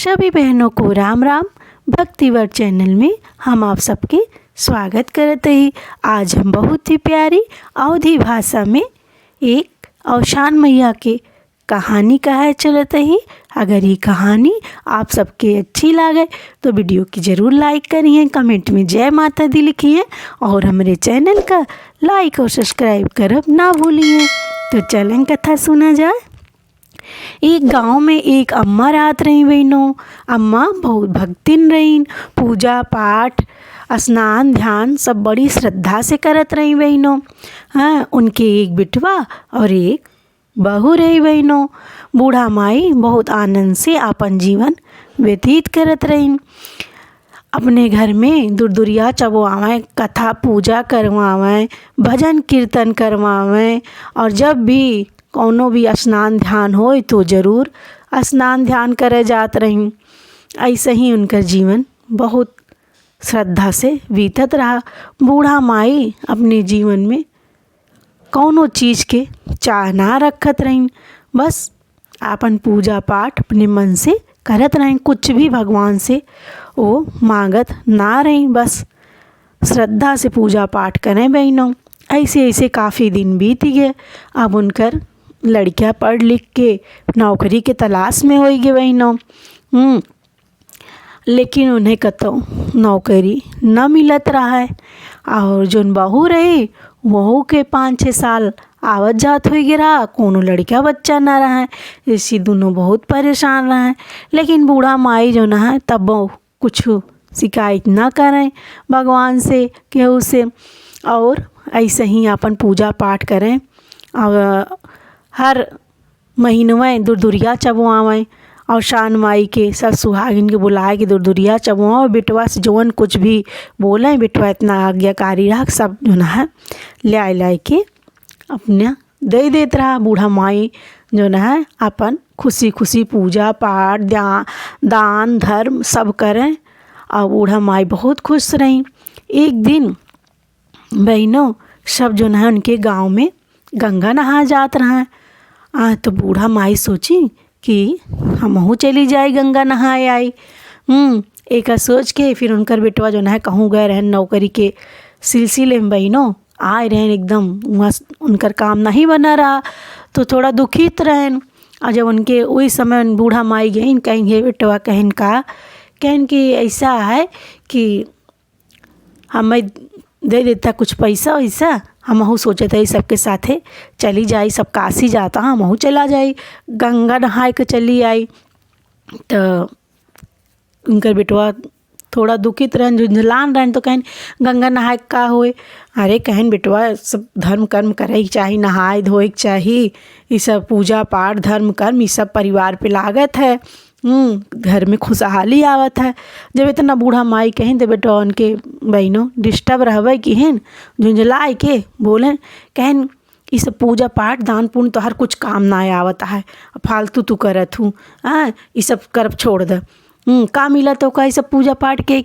सभी बहनों को राम राम। भक्तिवर चैनल में हम आप सबके स्वागत करते ही आज हम बहुत ही प्यारी अवधी भाषा में एक औशान मैया के कहानी कहे चलते ही। अगर ये कहानी आप सबके अच्छी लगे तो वीडियो की ज़रूर लाइक करिए, कमेंट में जय माता दी लिखिए और हमारे चैनल का लाइक और सब्सक्राइब करब ना भूलिए। तो चलें कथा सुना जाए। एक गांव में एक अम्मा रात रही बहनों। अम्मा बहुत भक्तिन रहीन, पूजा पाठ स्नान ध्यान सब बड़ी श्रद्धा से करत रही बहनों। हाँ, उनके एक बिटवा और एक बहू रही बहनों। बूढ़ा माई बहुत आनंद से अपन जीवन व्यतीत करत रहीन। अपने घर में दुरिया चबवावें, कथा पूजा करवावें, भजन कीर्तन करवावें और जब भी कौनो भी स्नान ध्यान हो तो ज़रूर स्नान ध्यान करे जात रहीं। ऐसे ही उनका जीवन बहुत श्रद्धा से बीतत रहा। बूढ़ा माई अपने जीवन में कौनो चीज़ के चाह ना रखत रहीं, बस अपन पूजा पाठ अपने मन से करत रहें। कुछ भी भगवान से वो मांगत ना रहीं, बस श्रद्धा से पूजा पाठ करें बहनों। ऐसे ऐसे काफ़ी दिन बीत गए। अब उनकर लड़कियां पढ़ लिख के नौकरी के तलाश में हो गए बहनों। लेकिन उन्हें कतो नौकरी न मिलत रहा है। और जोन बहू रही वहू के 5-6 साल आवत जात हो गिरा, कोनो लड़का बच्चा ना रहा है। इसी दोनों बहुत परेशान रहा है। लेकिन बूढ़ा माई जो ना है तब कुछ शिकायत ना करें भगवान से केहू से, और ऐसे ही अपन पूजा पाठ करें और हर महीनवे दुरिया चबवावें और शान माई के सब सुहागिन के बुलाए के दुरिया चबवाओ। बिटवा से जौन कुछ भी बोलें, बिटवा इतना आज्ञाकारी रहा, सब जो ना है ला के अपने दे देत रहा। बूढ़ा माई जो ना है अपन खुशी खुशी पूजा पाठ दान धर्म सब करें और बूढ़ा माई बहुत खुश रहीं। एक दिन बहनों सब जो ना है उनके गांव में गंगा नहा जात रहा। तो बूढ़ा माई सोची कि हमहू चली जाए गंगा नहाए आई। एक सोच के फिर उनकर बेटवा जो है कहूँ गए रहन नौकरी के सिलसिले में बहनों। आए रहन एकदम वहाँ उनकर काम नहीं बना रहा तो थोड़ा दुखित रहन। और जब उनके वही समय बूढ़ा माई गईन कहेंगे बेटवा कहन कि ऐसा है कि हमें दे देता कुछ पैसा वैसा। हमहू सोचे थे सबके साथे चली जाई, सब काशी जाता हमहू चला जाई गंगा नहाए के चली आई। तो उनकर बेटवा थोड़ा दुखित रहन, झुंझलान रहन। तो कहन गंगा नहाए का होए। अरे कहन बेटवा सब धर्म कर्म करे के चाहिए, नहाए धोए के चाहिए, ये सब पूजा पाठ धर्म कर्म ये सब परिवार पे लागत है। घर में खुशहाली आवत है। जब इतना बूढ़ा माई कहें तो बेटा उनके बहनों डिस्टर्ब रहवे कि हैं झुंझलाए के बोलें कहन ये सब पूजा पाठ दान पुण्य तो हर कुछ काम ना आवता है, फालतू तू करत हूँ। हाँ, ये सब करब छोड़ दे। का मिला तो का ये सब पूजा पाठ के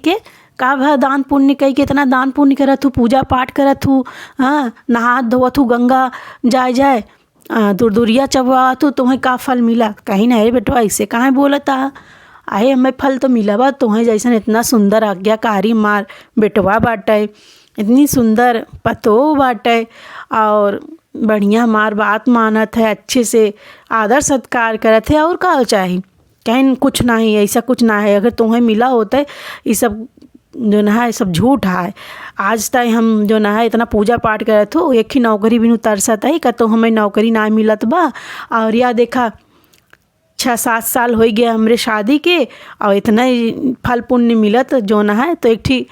का भा दान पुण्य कही के इतना दान पुण्य करत हूँ, पूजा पाठ करत हूँ। हाँ, नहा धोवत हूँ, गंगा जाए दुरिया चबवा तो तुम्हें का फल मिला। कहीं ना अरे बेटवा ऐसे कहाँ बोलता आहे, हमें फल तो मिला बा तुम्हें जैसा इतना सुंदर आज्ञाकारी मार बेटवा बाटे, इतनी सुंदर पतो बाटे और बढ़िया मार बात मानत है, अच्छे से आदर सत्कार करत है। और का चाहिए कहीं कुछ ना ही ऐसा कुछ ना है। अगर तुम्हें मिला होता है ये सब जो ना है सब झूठ है। आज तक हम जो ना है इतना पूजा पाठ करत हो, एक ही नौकरी भी तरसत है का तो हमें नौकरी ना मिलत बा। और या देखा 6-7 साल हो गया हमरे शादी के और इतना ही फल पुण्य मिलत जो ना है। तो एक ठीक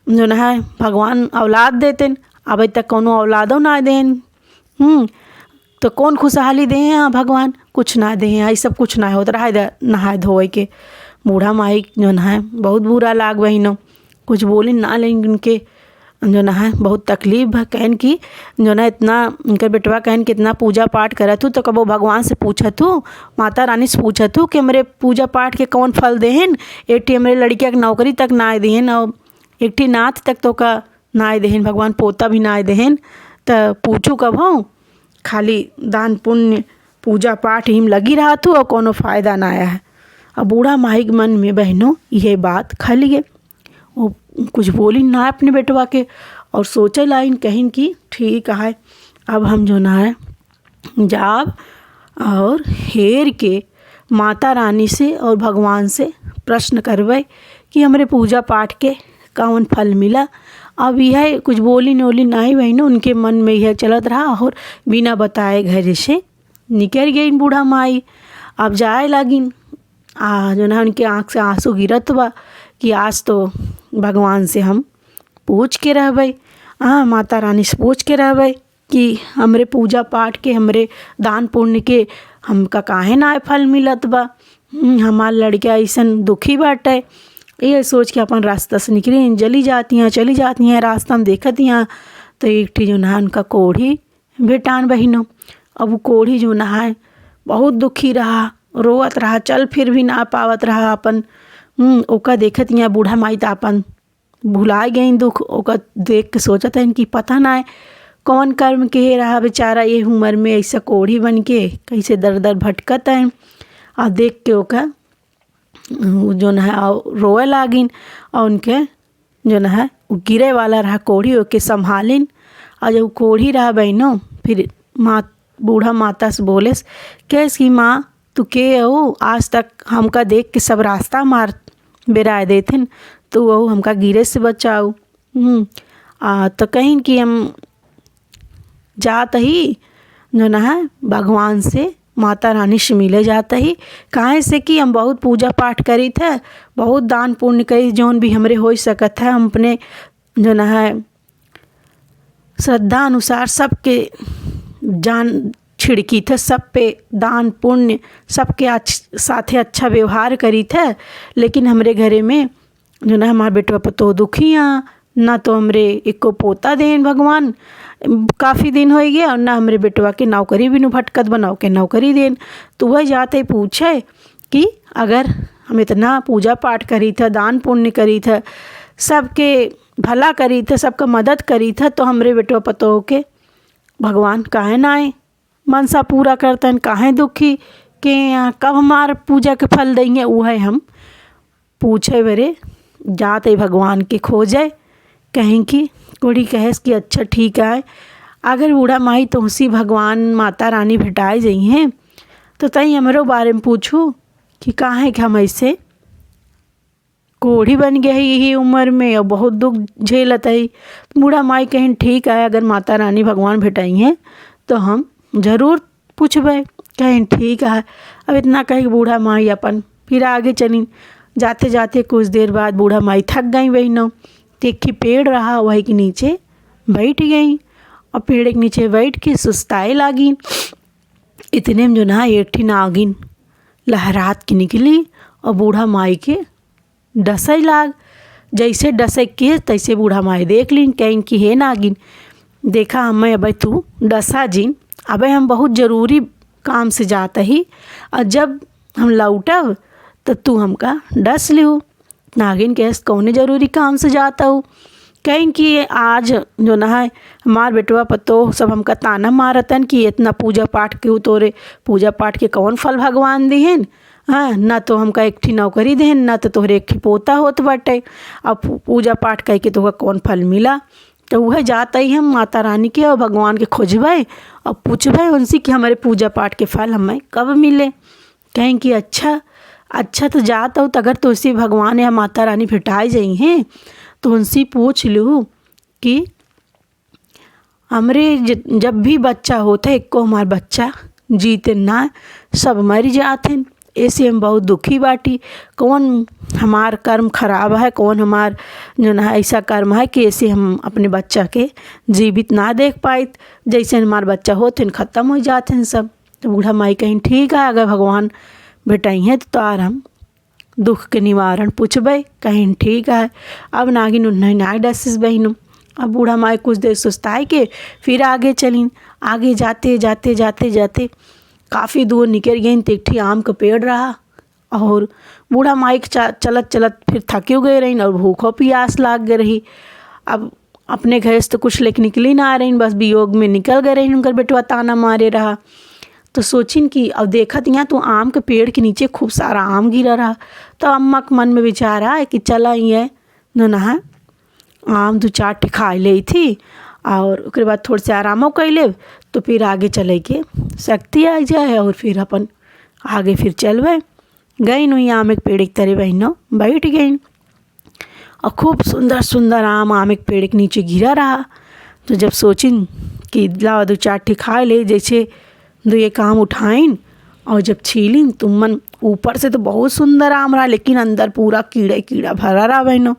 जो ना है भगवान औलाद देते, अब तक कोनो औलादो ना देन। तो कौन खुशहाली दे हैं भगवान, कुछ ना दे हैं। ये सब कुछ ना होता रहा नहाए धोए के। बूढ़ा माई जो ना है बहुत बुरा लाग बहनों, कुछ बोले ना, लेकिन उनके जो ना है बहुत तकलीफ है। कहन की जो ना इतना उनकर बेटवा कहन कि इतना पूजा पाठ करत हूँ तो कबो भगवान से पूछत हूँ, माता रानी से पूछत हूँ कि हमारे पूजा पाठ के कौन फल देहन। एक ठी हमारे लड़किया के नौकरी तक ना देहन और एक ठी नात तक तो का ना देहन, भगवान पोता भी ना देहन। तो पूछू कब हूँ, खाली दान पुण्य पूजा पाठ हिम लगी रहा तू और कोनो फ़ायदा ना आया है। अब बूढ़ा माई के मन में बहनों यह बात खल गए। वो कुछ बोली ना अपने बेटवा के और सोचे लाइन कहीं कि ठीक है, अब हम जो ना है जाब और हेर के माता रानी से और भगवान से प्रश्न करवे कि हमारे पूजा पाठ के कौन फल मिला। अब यह कुछ बोली नोली नहीं बहनों, उनके मन में यह चलत रहा और बिना बताए घर से निकल गई बूढ़ा माई। अब जाए लागिन, जो ना उनके आँख से आंसू गिरत बा कि आज तो भगवान से हम पूछ के रहबै, माता रानी से पूछ के रहबै कि हमरे पूजा पाठ के, हमरे दान पुण्य के हमका काहे ना फल मिलत बा। हमार लड़का ऐसन दुखी बाटे। ये सोच के अपन रास्ता से निकली, चली जाती हैं रास्ता में देखत हैं तो एक ठी जो ना उनका कोढ़ी भेटान बहिनों। अब वो कोढ़ी जो ना है बहुत दुखी रहा, रोवत रहा, चल फिर भी ना पावत रहा अपन। ओका देखत हैं बूढ़ा माई तो अपन भुला गई दुख। ओका देख के सोचत है कि पता ना है कौन कर्म के रहा बेचारा ये उम्र में ऐसा कोढ़ी बन के कैसे दर दर भटकत है। और देख के ओका जो न है रोए लागिन और उनके जो न है वो गिरे वाला रहा कोढ़ी, ओके संभालिन। और जब कोढ़ी रहा बहनों फिर बूढ़ा माता से बोलेस कैस की माँ तू के हो, आज तक हमका देख के सब रास्ता मार बेराए देथिन, तो वो हमका गिरे से बचाओ। तो कहीं कि हम जात ही जो न है भगवान से, माता रानी से मिले जाता ही। काहे से कि हम बहुत पूजा पाठ करी थे, बहुत दान पुण्य करी, जौन भी हमरे हो सकत है हम अपने जो न है श्रद्धा अनुसार सबके जान छिड़की थे, सब पे दान पुण्य सबके साथे अच्छा व्यवहार करी थे। लेकिन हमरे घरे में जो ना हमारे बेटवा पतो दुखियाँ, ना तो हमरे एको पोता देन भगवान, काफ़ी दिन हो गया, और ना हमरे बेटवा के नौकरी भी भटकत बनाओ के नौकरी देन। तो वह जाते पूछे कि अगर हम इतना पूजा पाठ करी था, दान पुण्य करी था, सबके भला करी था, सबका मदद करी था, तो हमरे बेटवा पतो के भगवान काहे ना आए मनसा पूरा करतन, काहे दुखी के कब हमार पूजा के फल देंगे। वह हम पूछे बरे जाते भगवान के खोजे। कहीं कि कोड़ी कहेस कि अच्छा ठीक है, अगर बूढ़ा माई तुमसी भगवान माता रानी भेटाए जाइ हैं तो तई हमरो बारे में पूछू कि काहे कि हम ऐसे कोढ़ी बन गए है यही उम्र में और बहुत दुख झेलत है। बूढ़ा माई कहीं ठीक है, अगर माता रानी भगवान भेटाई हैं तो हम ज़रूर पूछबे। कहीं ठीक है। अब इतना कहे बूढ़ा माई अपन फिर आगे चली। जाते जाते कुछ देर बाद बूढ़ा माई थक गई बहनों, देखी पेड़ रहा वही के नीचे बैठ गई और पेड़ के नीचे बैठ के सुस्ताए लागी। इतने में जो ना एक ठी नागिन लहरात की निकली और बूढ़ा माई के डसे लाग। जैसे डसे के तैसे बूढ़ा माई देख लीन, कहीं कि हे नागिन देखा हमें अब तू डसा जिन, अब हम बहुत ज़रूरी काम से जाता ही, और जब हम लौटब तो तू हमका डस लियो। नागिन कहेस कौने ज़रूरी काम से जाता हूँ। कहीं कि आज जो ना है हमार बेटवा पतो सब हमका ताना मारतन कि इतना पूजा पाठ के तोरे पूजा पाठ के कौन फल भगवान दिहन। हाँ, ना तो हमका एक ठी नौकरी देहन, ना तो तोहरे एक ठी पोता होत बाटे, अब पूजा पाठ करके तोहका कौन फल मिला। तो वह जाता ही हम माता रानी के और भगवान के खोजबे और पूछबे उनसे कि हमारे पूजा पाठ के फल हमें कब मिले। कहें कि अच्छा तो जाता हूँ, तो अगर तुलसी भगवान या माता रानी भेटाई जाइ हैं तो उनसे पूछ लूँ कि हमरे जब भी बच्चा होता है एको हमार बच्चा जीते ना, सब मर जाते। ऐसे हम बहुत दुखी बाटी, कौन हमार कर्म खराब है, कौन हमार जो ना ऐसा कर्म है कि ऐसे हम अपने बच्चा के जीवित ना देख पाए, जैसे हमार बच्चा होते ख़त्म हो जाते हैं सब। तो बूढ़ा माई कहीं ठीक है, अगर भगवान भेटाई हैं तो तार हम दुख के निवारण पूछबे। कहीं ठीक है। अब नागिन उन्हें ना डसिस बहनों। अब बूढ़ा माई कुछ देर सुस्ताए के फिर आगे चलीन। आगे जाते जाते जाते जाते काफ़ी दूर निकल गई तो एक ठी आम का पेड़ रहा, और बूढ़ा माई चलत चलत फिर थकी गए रही और भूखो प्यास लाग गई रही। अब अपने घर से तो कुछ लेके निकली ना आ रही, बस वियोग में निकल गए रही। उनकर बेटवा ताना मारे रहा। तो सोचिन कि अब देखत यहाँ तो आम के पेड़ के नीचे खूब सारा आम गिरा रहा। तो अम्मा के मन में विचार आया कि चला ये नहा आम 2-4 ठे खा ले थी और उसके बाद थोड़े से आरामो कर ले, तो फिर आगे चले के शक्ति आ जाए और फिर अपन आगे फिर चलवे। गई नु आम एक पेड़ के तरह बहनों बैठ गई और खूब सुंदर सुंदर आम एक पेड़ के नीचे गिरा रहा। तो जब सोचिन कि लावा 2-4 ठे खा ले, जैसे 2 आम उठाइन और जब छीलिन तो मन ऊपर से तो बहुत सुंदर आम रहा, लेकिन अंदर पूरा कीड़ा कीड़ा भरा रहा बहनों।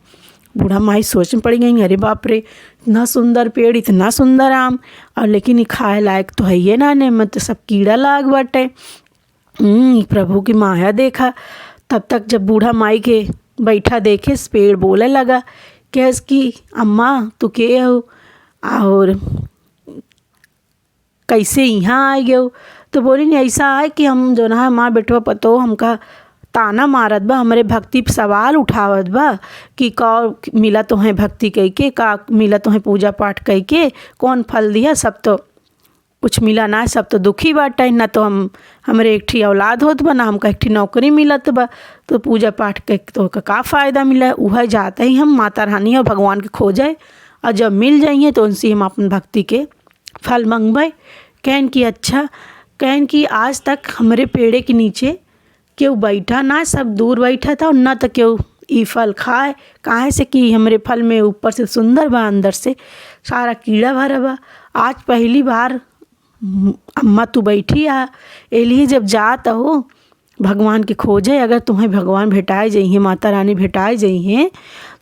बूढ़ा माई सोच में पड़ गई, अरे बाप रे, इतना सुंदर पेड़, इतना सुंदर आम, और लेकिन ये खाए लायक तो है ये ना, ने मत तो सब कीड़ा लाग बाटे। प्रभु की माया देखा। तब तक जब बूढ़ा माई के बैठा देखे पेड़ बोले लगा, कैस कि अम्मा तू के हो और कैसे यहाँ आ गए हो। तो बोली नहीं ऐसा है कि हम जो ना माँ बेटवा पतो हमका ताना मारत बा, हमारे भक्ति पे सवाल उठावत बा कि का मिला तो है भक्ति कह के, का मिला तो है पूजा पाठ कह के, कौन फल दिया, सब तो कुछ मिला ना, सब तो दुखी बाटे ना। तो हमरे एक ठी औलाद होत बा ना, हमका एक ठी नौकरी मिलत बा, तो पूजा पाठ के तो का फ़ायदा मिला। वह जाते ही हम माता रानी और भगवान के खोजे, और जब मिल जाइए तो उनसे हम अपन भक्ति के फल मंगवाए। कहन कि अच्छा, कहन कि आज तक हमारे पेड़े के नीचे क्यों बैठा ना, सब दूर बैठा था, और ना तो क्यों ई फल खाए, काहे से कि हमारे फल में ऊपर से सुंदर बा, अंदर से सारा कीड़ा भरा बा। आज पहली बार अम्मा तू बैठी आ, एलिए जब जात हो भगवान के खोजे, अगर तुम्हें भगवान भेटाए जाइए, माता रानी भेटाए जाइए,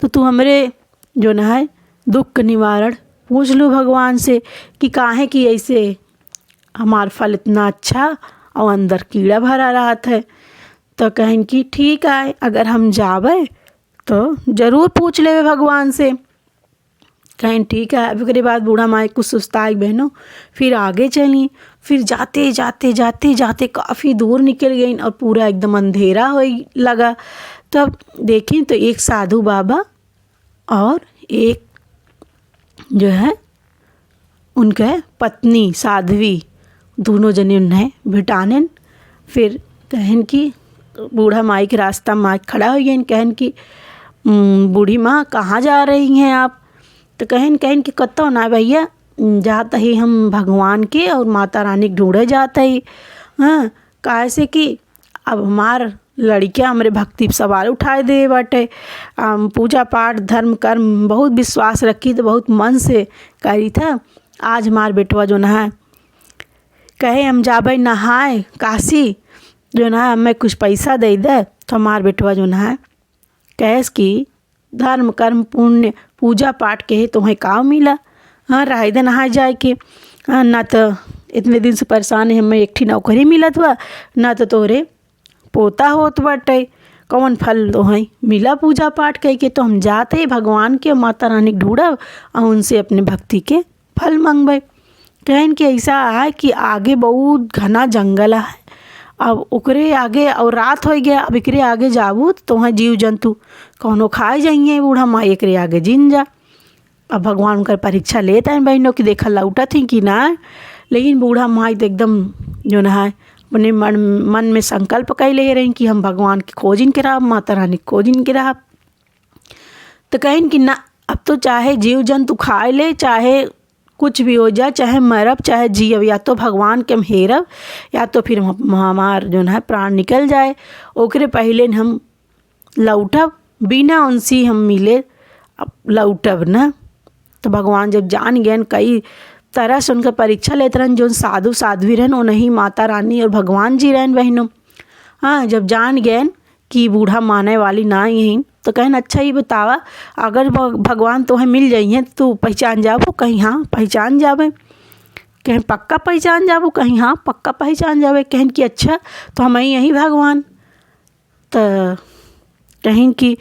तो तू हमरे जो ना है दुख का निवारण पूछ लो भगवान से कि काहे कि ऐसे हमार फल इतना अच्छा और अंदर कीड़ा भरा रहत है। तो कहें कि ठीक है, अगर हम जावे तो ज़रूर पूछ लेवे भगवान से। कहें ठीक है। अब उसके बाद बूढ़ा माई कुछ सुस्ताई बहनों, फिर आगे चली। फिर जाते जाते जाते जाते काफ़ी दूर निकल गई और पूरा एकदम अंधेरा हो लगा। तब देखें तो एक साधु बाबा और एक जो है उनके पत्नी साध्वी, दोनों जने उन्हें भेटाने। फिर कहन कि बूढ़ा माई के रास्ता माई खड़ा हो गई। कहन कि बूढ़ी माँ कहाँ जा रही हैं आप। तो कहन कि कतो ना भैया, जाते ही हम भगवान के और माता रानी के ढूंढे जाते ही। हाँ, कैसे कि अब हमार लड़कियाँ हमारे भक्ति पर सवाल उठाए दे बाटे। पूजा पाठ धर्म कर्म बहुत विश्वास रखी, तो बहुत मन से करी था। आज हमार बेटवा जो ना है कहे हम जाबे नहाए काशी, जो ना है हमें कुछ पैसा दे दे। तो हमार बेटवा जो ना है कैस कि धर्म कर्म पुण्य पूजा पाठ के तुम्हें काम मिला। हाँ, राय दे नहा जाए के। हाँ, ना तो इतने दिन से परेशान है, हमें एक ठी नौकरी मिलत बा, ना तो तोरे पोता होत बाटे, कौन फल तो है मिला पूजा पाठ कह के। तो हम जाते भगवान के माता रानी ढूंढब और उनसे अपने भक्ति के फल मंगवे। कहन कि ऐसा है कि आगे बहुत घना जंगल है, अब ओकरे आगे और रात हो गया, अब एकरे आगे जाबू तो वहाँ जीव जंतु कौनो खाए जाइए। बूढ़ा माई एकरे आगे जिन जा। अब भगवान उनकर परीक्षा लेता है बहनों की देखा लौटा थी कि ना। लेकिन बूढ़ा माई तो एकदम जो ना है अपने मन में संकल्प कई ले रही कि हम भगवान की खोजिन के रहा, माता रानी की खोजिन के रहा। तो कहें कि ना, अब तो चाहे जीव जंतु खाए ले, चाहे कुछ भी हो जाए, चाहे मरब चाहे जियब, या तो भगवान के हम हेरब या तो फिर हमार जो है प्राण निकल जाए। ओकरे पहले हम लौटब, बिना उनसे हम मिले अब लौटब ना। तो भगवान जब जान गए, कई तरह से उनका परीक्षा लेते रहन। जो साधु साध्वी रहन वो नहीं माता रानी और भगवान जी रहन बहनों। हाँ, जब जान गए कि बूढ़ा माने वाली ना यहीं, तो कहन अच्छा ही बतावा, अगर भगवान तुम्हें मिल जाइए तो पहचान जाबो। कहीं हाँ पहचान जावे। कहीं पक्का पहचान जाबो। कहीं हाँ पक्का पहचान जावे। कहन कि अच्छा, तो हम यहीं भगवान। तो कहीं कि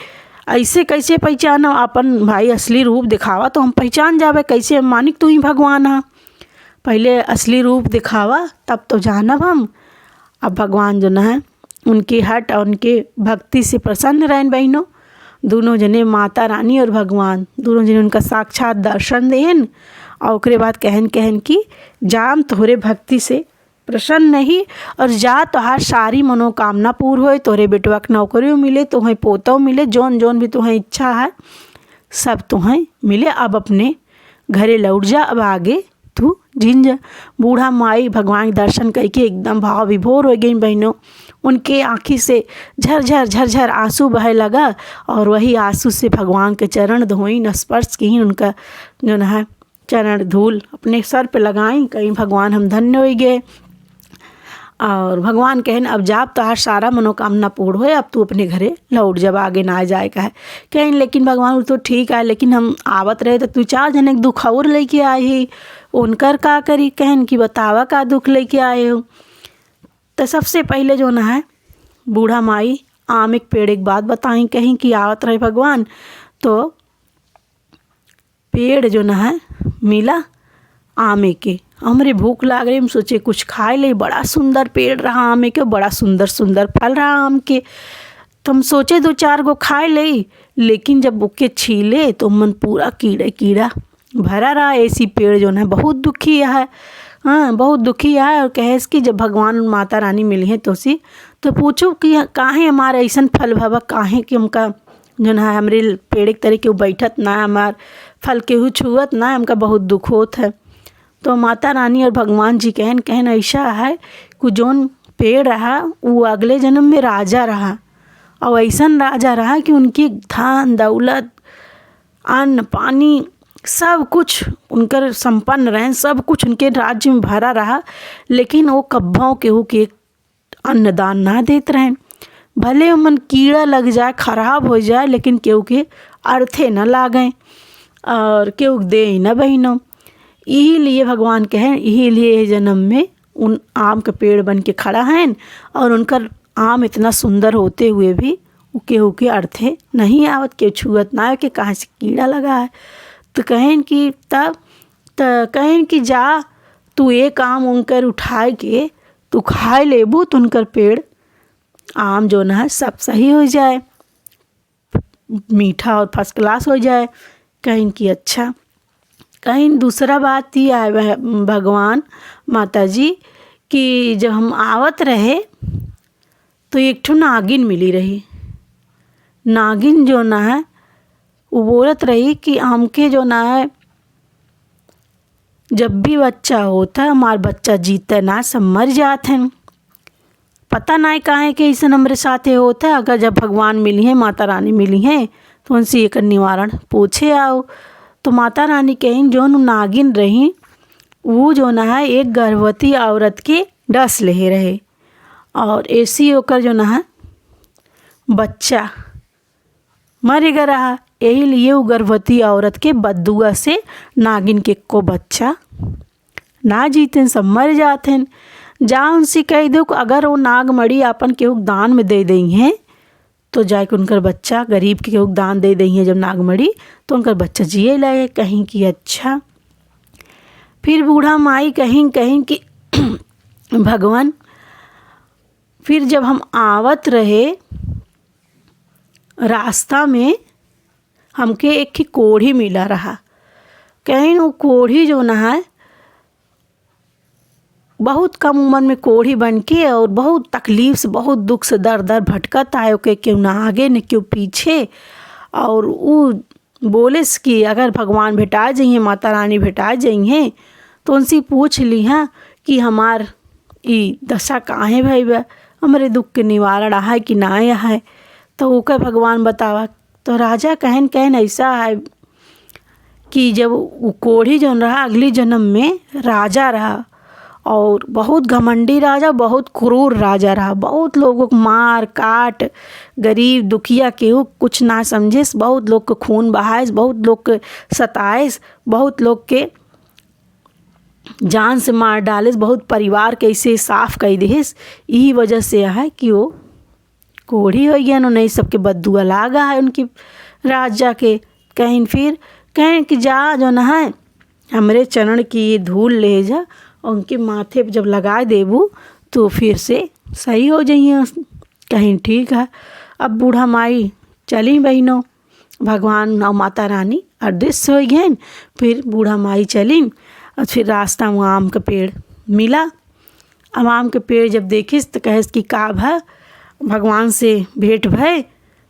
ऐसे कैसे पहचानो, अपन भाई असली रूप दिखावा तो हम पहचान जावे, कैसे हम मानिक तू ही भगवान है। पहले असली रूप दिखावा तब तो जानब हम। अब भगवान जो ना है उनकी हट और उनके भक्ति से प्रसन्न रहन बहनों। दोनों जने माता रानी और भगवान दोनों जने उनका साक्षात दर्शन देन। और उसके बाद कहन कि जाम तोहरे भक्ति से प्रसन्न नहीं और जा तोहार सारी मनोकामना पूर्ण होए, तोहरे बेटवा के नौकरी मिले, तुम्हें पोतो मिले, जौन जौन भी तुम्हें इच्छा है सब तुम्हें मिले। अब अपने घरे लौट जा, अब आगे तू जिन जा। बूढ़ा माई भगवान के दर्शन करके एकदम भाव विभोर हो गई बहनों। उनके आँखी से झरझर झरझर आंसू बहे लगा और वही आंसू से भगवान के चरण धोई, स्पर्श की, उनका जो है चरण धूल अपने सर पे लगाई, कहीं भगवान हम धन्य हो गए। और भगवान कहन अब जाप तोहार सारा मनोकामना पूर्ण होए, अब तू अपने घरे लौट जब आगे ना जाए का है। कहीं लेकिन भगवान तो ठीक है, लेकिन हम आवत रहे तो तू 4 जने के दुख और लेके आए ही, उनकर का करी। कहन कि बतावा का दुख लेके आए हो। तो सबसे पहले जो ना है बूढ़ा माई आम एक पेड़ एक बात बताई, कहीं कि आवत रहे भगवान तो पेड़ जो ना है मिला आमे के। हमरे भूख लाग रही, हम सोचे कुछ खाए ले, बड़ा सुंदर पेड़ रहा आमे के, बड़ा सुंदर सुंदर फल रहा आम के। तो हम सोचे 2-4 गो खाए ले, लेकिन जब बुके छीले तो मन पूरा कीड़ा कीड़ा भरा रहा। ऐसी पेड़ जो है बहुत दुखी है, हाँ बहुत दुखी है। और कहे कि जब भगवान माता रानी मिली है तो पूछो कि काहे हमारा ऐसा फल भवा, काहे कि हमका जो है हमरे पेड़ के तरह के बैठत ना, हमार फल केहू छुअत ना, हमका बहुत दुख होत है। तो माता रानी और भगवान जी कहन ऐसा है कि जौन पेड़ रहा वो अगले जन्म में राजा रहा, और ऐसा राजा रहा कि उनकी धन दौलत अन्न पानी सब कुछ उनकर संपन्न रहें, सब कुछ उनके राज्य में भरा रहा। लेकिन वो कब्बों केहू के अन्नदान ना देते रहें। भले मन कीड़ा लग जाए, खराब हो जाए, लेकिन केहू के अर्थे न लागें और केहू दे न बहनों। यही लिए भगवान कहें, यही लिए जन्म में उन आम के पेड़ बन के खड़ा हैं, और उनकर आम इतना सुंदर होते हुए भी वो केहू के अर्थे नहीं आवत, के छुअत ना कि कहाँ से कीड़ा लगा है। तो कहें कि तब कहें कि जा तू एक आम उनकर उठाए के तू खाए लेबू तो उनकर पेड़ आम जो ना सब सही हो जाए, मीठा और फर्स्ट क्लास हो जाए। कहीं कि अच्छा। कहीं दूसरा बात ही आए भगवान माता जी कि जब हम आवत रहे तो एक ठो नागिन मिली रही। नागिन जो ना है वो बोलत रही कि हमके जो ना है जब भी बच्चा होता है हमार बच्चा जीता ना सब मर जाते हैं, पता नहीं काहे कि ऐसा हमारे साथ होता है। अगर जब भगवान मिली हैं, माता रानी मिली हैं, तो उनसे एक निवारण पूछे आओ। तो माता रानी कहीं जो नागिन रही वो जो ना है एक गर्भवती औरत के डस ले रहे, और ऐसी होकर जो ना है बच्चा मर गया रहा। यही लिए वो गर्भवती औरत के बदुआ से नागिन के को बच्चा ना जीते, सब मर जाते हैं। जा उनसे कह दो कि अगर वो नाग मड़ी अपन केहू दान में दे दी हैं तो जाके उनकर बच्चा गरीब के केहू दान दे दी हैं, जब नाग मड़ी तो उनकर बच्चा जिए लगे। कहीं कि अच्छा। फिर बूढ़ा माई कहीं कि भगवान फिर जब हम आवत रहे रास्ता में हमके एक ही कोढ़ी मिला रहा। कहीं वो कोढ़ी जो ना है बहुत कम उम्र में कोढ़ी बन के और बहुत तकलीफ से बहुत दुख से दर दर भटकत आए के क्यों ना आगे न क्यों पीछे। और वो बोले कि अगर भगवान भेटा जाइए, माता रानी भेटा जाइए तो उनसे पूछ ली हाँ कि हमार ये दशा काहे भाई बा, हमारे दुख के निवारण है कि ना है। तो वो भगवान बतावा। तो राजा कहन ऐसा है कि जब वो कोढ़ी जो रहा अगली जन्म में राजा रहा, और बहुत घमंडी राजा, बहुत क्रूर राजा रहा। बहुत लोगों को मार काट, गरीब दुखिया केहू कुछ ना समझे, बहुत लोग को खून बहाए, बहुत लोग के सताए, बहुत लोग के जान से मार डाले, बहुत परिवार के ऐसे साफ कर दिस। यही वजह से है कि वो कोढ़ी हो गया, उन्हें सबके बदुआ लागा है उनकी राजा के। कहीं फिर कहें कि जा जो ना है हमरे चरण की धूल ले जा, और उनके माथे पे जब लगा देबू तो फिर से सही हो जाइए। कहीं ठीक है। अब बूढ़ा माई चली बहनों, भगवान और माता रानी अदृश्य हो गए। फिर बूढ़ा माई चली और फिर रास्ता में आम का पेड़ मिला, अब आम के पेड़ जब देखिस तो कहिस कि का भा भगवान से भेंट भय,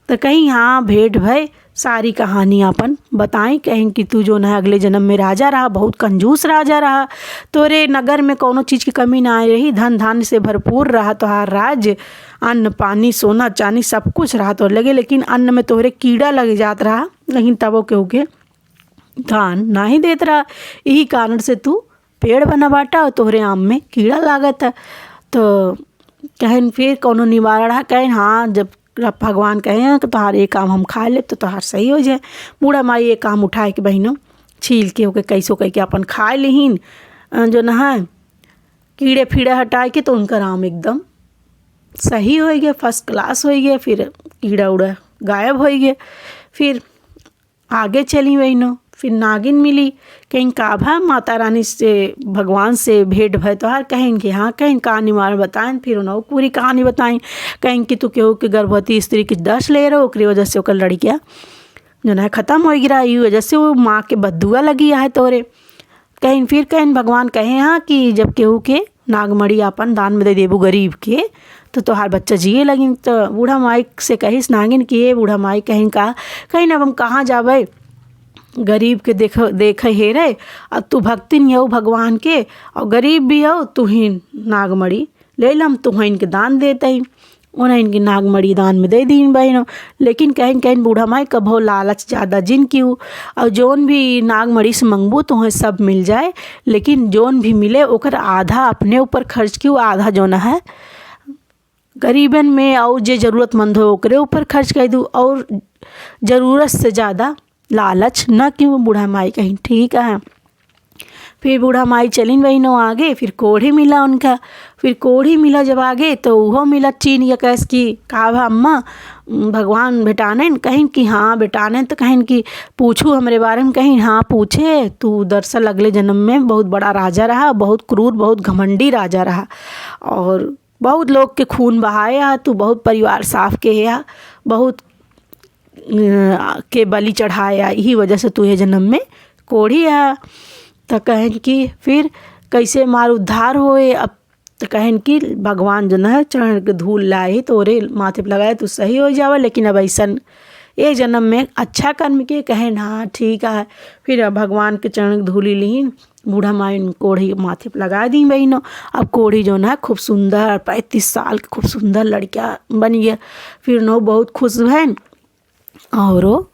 तो कहीं हाँ भेंट भय। सारी कहानी अपन बताई, कहीं कि तू जो न अगले जन्म में राजा रहा, बहुत कंजूस राजा रहा, तोरे नगर में कोनो चीज़ की कमी ना आई रही, धन धान्य से भरपूर रहा तोहार राज्य, अन्न पानी सोना चांदी सब कुछ रहा तो लगे, लेकिन अन्न में तोहरे कीड़ा लग जात रहा, लेकिन तबो केहू के धान ना ही देत रहा। यही कारण से तू पेड़ बना बाटा और तोहरे आम में कीड़ा लागत है। तो कहन फिर कोनो निवारण है, कहन हाँ जब भगवान कहें कि तोहार ये काम हम खा ले तो तोहार सही हो जाए। बूढ़ा माई ये काम उठाए के बहिनों छील के होके कैसो कह के अपन खाए लिहीन, जो न है कीड़े फीड़े हटाए के, तो उनका आम एकदम सही हो गया, फर्स्ट क्लास हो गया। फिर कीड़ा उड़ा गायब हो गया। फिर आगे चली बहिनों, फिर नागिन मिली, कहीं का भा माता रानी से भगवान से भेंट भय तोहार, कहीं कि हाँ कहीं कहानी मार बताएं। फिर उन्होंने पूरी कहानी बताई, कहीं कि तू केहू के गर्भवती स्त्री की दर्श ले रहो, ओकरी वजह से ओकर लड़किया जो है ख़त्म हो गिरा, ई वजह से वो माँ के बदुआ लगी है तोरे। कहीं फिर कहीं भगवान कहे हाँ कि जब केहू के नागमणि अपन दान में दे देबू गरीब के, तो तोहार बच्चा जिए लगिन। तो बूढ़ा माई से कहिस नागिन कि ये बूढ़ा माई कहीं का कहीं अब हम कहाँ जावे, गरीब के देख हे रे, अब तू भक्तिन हो भगवान के और गरीब भी हो, तू ही नागमणि ले लम, तू इनके दान देते ही। उन्हें इनकी नागमणि दान में दे दीन बहनों। लेकिन कहीं कहीं बूढ़ा माई कभो लालच ज़्यादा जिन क्यों, और जोन भी नागमणि से मंगबू तो वह सब मिल जाए, लेकिन जोन भी मिले ओकर आधा अपने ऊपर खर्च क्यों, आधा जो न है गरीबन में और जे ज़रूरतमंद हो ओकरे ऊपर खर्च कर दूँ, और ज़रूरत से ज़्यादा लालच न क्यों। बूढ़ा माई कहीं ठीक है। फिर बूढ़ा माई चलिन बहिनों आगे, फिर कोढ़ी मिला उनका। फिर कोढ़ी मिला जब आगे तो वह मिला चीन या कैस की का भा अम्मा भगवान बेटाने, कहीं कि हाँ बेटाने, तो कहीं कि पूछू हमारे बारे में, कहीं हाँ पूछे तू दरअसल अगले जन्म में बहुत बड़ा राजा रहा, बहुत क्रूर बहुत घमंडी राजा रहा, और बहुत लोग के खून बहाया, तू बहुत परिवार साफ के है, बहुत के बलि चढ़ाया, यही वजह से तू ये जन्म में कोढ़ी है। तो कहें कि फिर कैसे मार उद्धार होए। अब तो कहें कि भगवान जो है चरण के धूल लाए तोरे माथे पे लगाए तो सही हो जावे, लेकिन अब ऐसा ये जन्म में अच्छा कर्म के, कहें हाँ ठीक है। फिर अब भगवान के चरण के धूली लीन, बूढ़ा माई कोढ़ी माथे पे लगा दी बहनों। अब कोढ़ी जो है खूब सुंदर 35 साल की खूब सुंदर लड़कियाँ बन गया। फिर नो बहुत खुश बहन और वो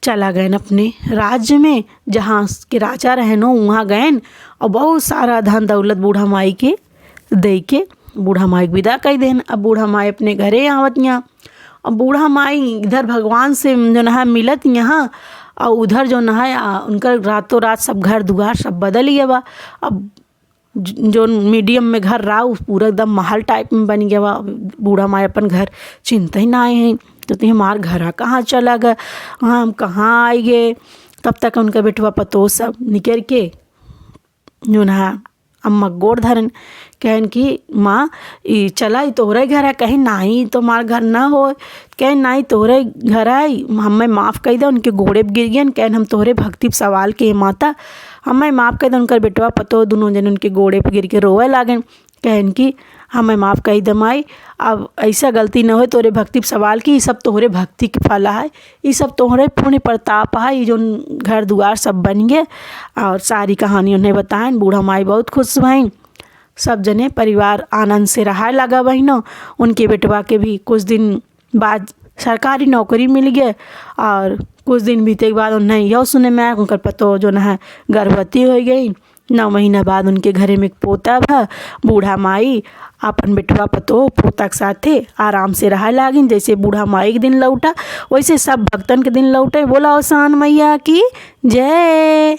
चला गए अपने राज्य में, जहाँ के राजा रहे नो वहाँ गए और बहुत सारा धन दौलत बूढ़ा माई के दे के बूढ़ा माई के विदा कर देन। अब बूढ़ा माई अपने घरे आवत यहाँ, अब बूढ़ा माई इधर भगवान से जो है मिलत यहाँ, और उधर जो है उनका रातों रात सब घर दुआर सब बदल गया बा। अब जो मीडियम में घर रहा उस पूरा एकदम महल टाइप में बन गया बा। बूढ़ा माई अपन घर चिंता ही ना आए हैं, तो हमार घर कहाँ चला गया, हाँ हम कहाँ आए गए। तब तक उनका बेटवा पतो सब निकल के जो ना अम्मा गोड़ धरन, कहन कि माँ ये चला तोहरे घर है, कहीं नहीं तो हमार घर ना हो, कहीं नहीं तोहरे घर आई, हमें माफ़ कर दे। उनके घोड़े गिर गए, कहन हम तोहरे भक्ति सवाल के माता हमें माफ़ कर दे। उनका बेटवा पतो दोनों जन उनके घोड़े पर गिर के रोए लागन, कहन कि हमें माफ़ कर दे माई, अब ऐसा गलती न हो तोरे भक्ति सवाल की, ये सब तोहरे भक्ति के फल है, ये सब तोहरे पुण्य प्रताप है, ये जो घर दुआर सब बन गए। और सारी कहानी उन्हें बताएं। बूढ़ा माई बहुत खुश भईन, सब जने परिवार आनंद से रहा लगा बहिनों। उनके बेटवा के भी कुछ दिन बाद सरकारी नौकरी मिल गया, और कुछ दिन बीते के बाद उन्हें यह सुने में आया उनका पतो जो है गर्भवती हो गई। 9 महीना बाद उनके घरे में एक पोता भा। बूढ़ा माई अपन बेटवा पतो पोता के साथे आराम से रहा लागिन। जैसे बूढ़ा माई के दिन लौटा वैसे सब भक्तन के दिन लौटे। बोला आसान मैया की जय।